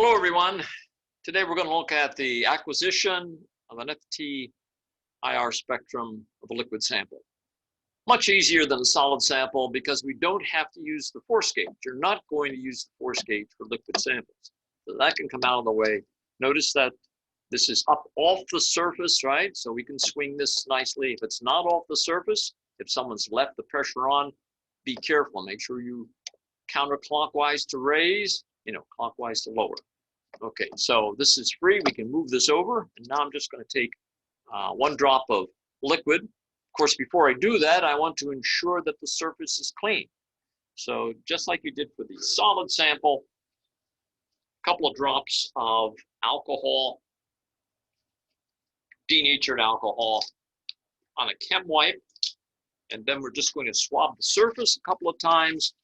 Hello, everyone. Today we're going to look at the acquisition of an FTIR spectrum of a liquid sample. Much easier than a solid sample because we don't have to use the force gauge. You're not going to use the force gauge for liquid samples. So that can come out of the way. Notice that this is up off the surface, right? So we can swing this nicely. If it's not off the surface, if someone's left the pressure on, be careful. Make sure you counterclockwise to raise, clockwise to lower. Okay, so this is free. We can move this over. And now I'm just going to take 1 drop of liquid. Of course, before I do that, I want to ensure that the surface is clean. So just like you did for the solid sample, a couple of drops of alcohol, denatured alcohol, on a chem wipe. And then we're just going to swab the surface a couple of times.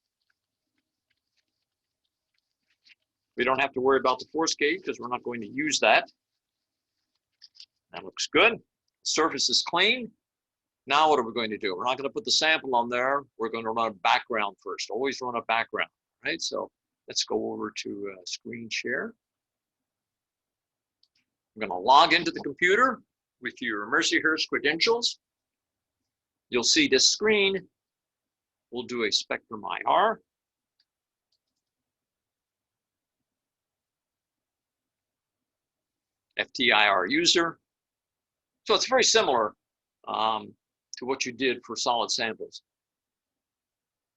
We don't have to worry about the force gauge because we're not going to use that. That looks good. The surface is clean. Now what are we going to do? We're not going to put the sample on there. We're going to run a background first. Always run a background, right? So let's go over to screen share. I'm going to log into the computer with your Mercyhurst credentials. You'll see this screen. We'll do a Spectrum IR. FTIR user. So it's very similar to what you did for solid samples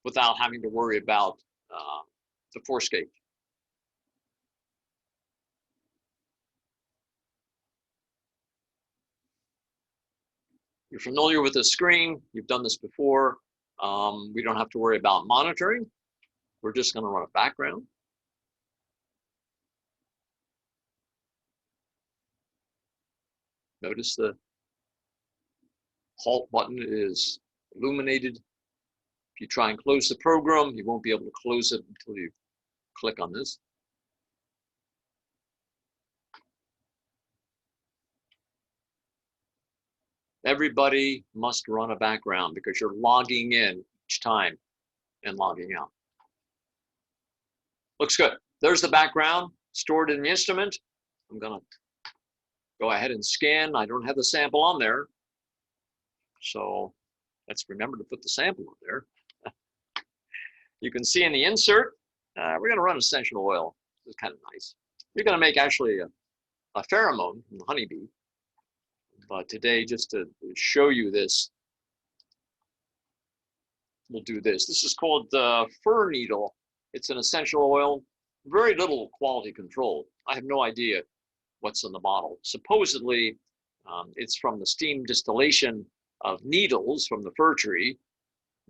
without having to worry about the force gauge. You're familiar with the screen. You've done this before. We don't have to worry about monitoring. We're just going to run a background. Notice the halt button is illuminated. If you try and close the program, you won't be able to close it until you click on this. Everybody must run a background because you're logging in each time and logging out. Looks good. There's the background stored in the instrument. I'm going to go ahead and scan. I don't have the sample on there. So let's remember to put the sample on there. You can see in the insert, we're going to run essential oil. It's kind of nice. You're going to make actually a pheromone from the honeybee. But today, just to show you this, we'll do this. This is called the fir needle. It's an essential oil, very little quality control. I have no idea what's in the bottle. Supposedly, it's from the steam distillation of needles from the fir tree.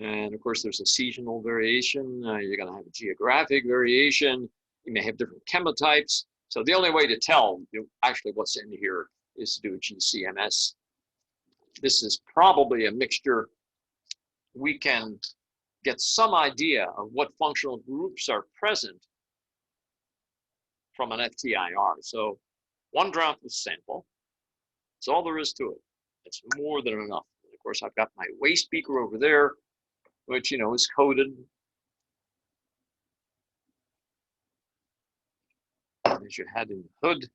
And of course, there's a seasonal variation. You're going to have a geographic variation. You may have different chemotypes. So the only way to tell actually what's in here is to do a GCMS. This is probably a mixture. We can get some idea of what functional groups are present from an FTIR. So 1 drop of sample. That's all there is to it. It's more than enough. And of course, I've got my waste beaker over there, which, is coated. As you had in the hood,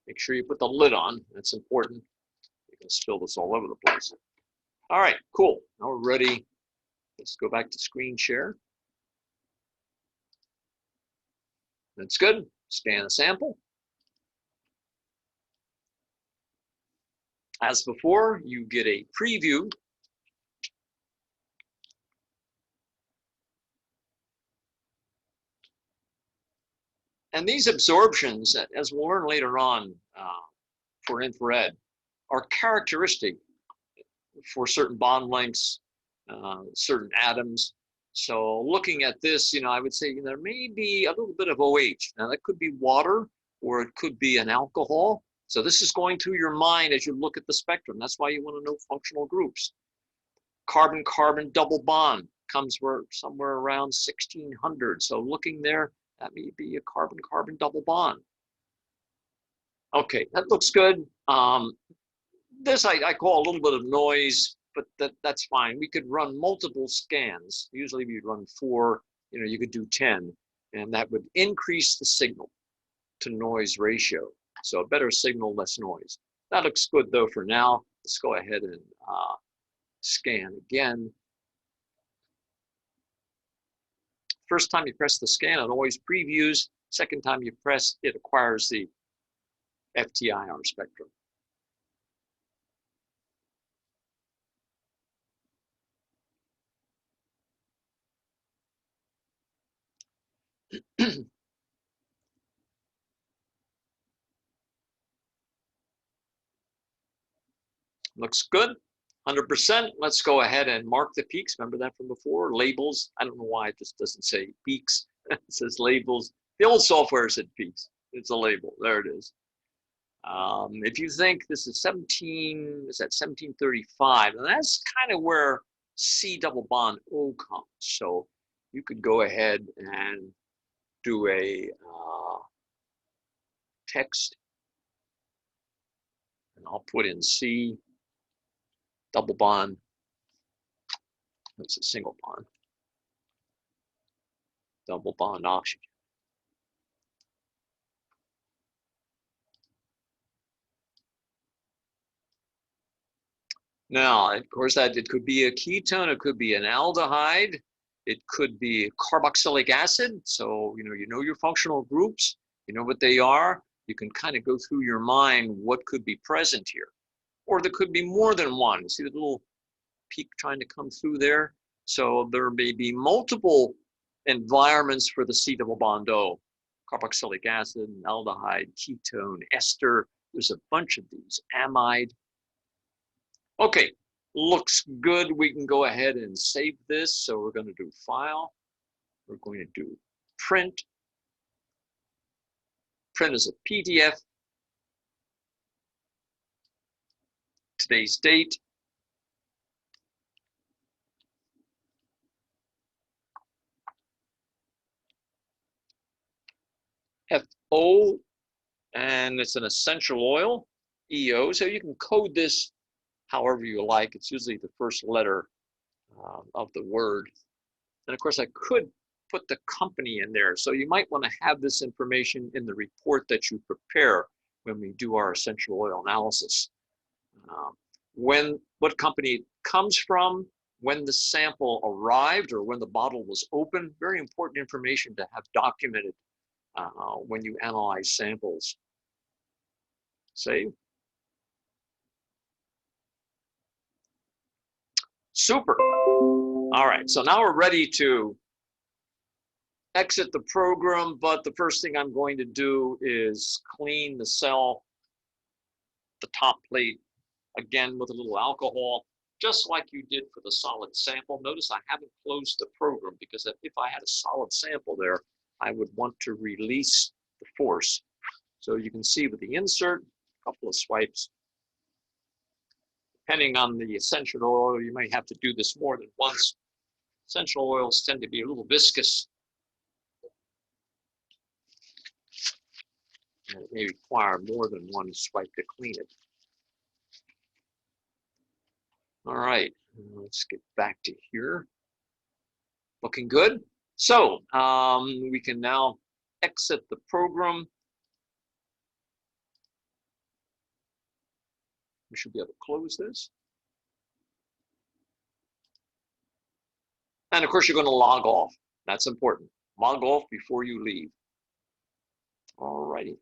make sure you put the lid on. That's important. You can spill this all over the place. All right, cool. Now we're ready. Let's go back to screen share. That's good. Scan the sample. As before, you get a preview. And these absorptions, as we'll learn later on for infrared, are characteristic for certain bond lengths, certain atoms. So looking at this, I would say there may be a little bit of OH. Now that could be water or it could be an alcohol. So this is going through your mind as you look at the spectrum. That's why you want to know functional groups. Carbon-carbon double bond comes somewhere around 1600. So looking there, that may be a carbon-carbon double bond. Okay, that looks good. This I call a little bit of noise, but that's fine. We could run multiple scans. Usually we'd run 4, you could do 10, and that would increase the signal. to noise ratio. So a better signal, less noise. That looks good though for now. Let's go ahead and scan again. First time you press the scan, it always previews. Second time you press, it acquires the FTIR spectrum. Looks good, 100%. Let's go ahead and mark the peaks. Remember that from before? Labels. I don't know why it just doesn't say peaks. It says labels. The old software said peaks. It's a label. There it is. If you think this is 1735, and that's kind of where C double bond O comes. So you could go ahead and do a text, and I'll put in C double bond. That's a single bond. Double bond oxygen. Now, of course, that it could be a ketone, it could be an aldehyde, it could be carboxylic acid. So, you know your functional groups, you know what they are. You can kind of go through your mind what could be present here. Or there could be more than one. See the little peak trying to come through there? So there may be multiple environments for the C double bond O. Carboxylic acid, aldehyde, ketone, ester. There's a bunch of these. Amide. Okay, looks good. We can go ahead and save this. So we're going to do File. We're going to do Print. Print as a PDF. Today's date. FO, and it's an essential oil, EO. So you can code this however you like. It's usually the first letter of the word. And of course, I could put the company in there. So you might want to have this information in the report that you prepare when we do our essential oil analysis. What company it comes from, when the sample arrived or when the bottle was opened, very important information to have documented when you analyze samples. Save. Super. All right, so now we're ready to exit the program, but the first thing I'm going to do is clean the cell, the top plate, again with a little alcohol, just like you did for the solid sample. Notice I haven't closed the program because if I had a solid sample there, I would want to release the force. So you can see with the insert, a couple of swipes. Depending on the essential oil, you might have to do this more than once. Essential oils tend to be a little viscous. And it may require more than one swipe to clean it. All right, let's get back to here. Looking good. So we can now exit the program. We should be able to close this. And of course, you're going to log off. That's important. Log off before you leave. All righty.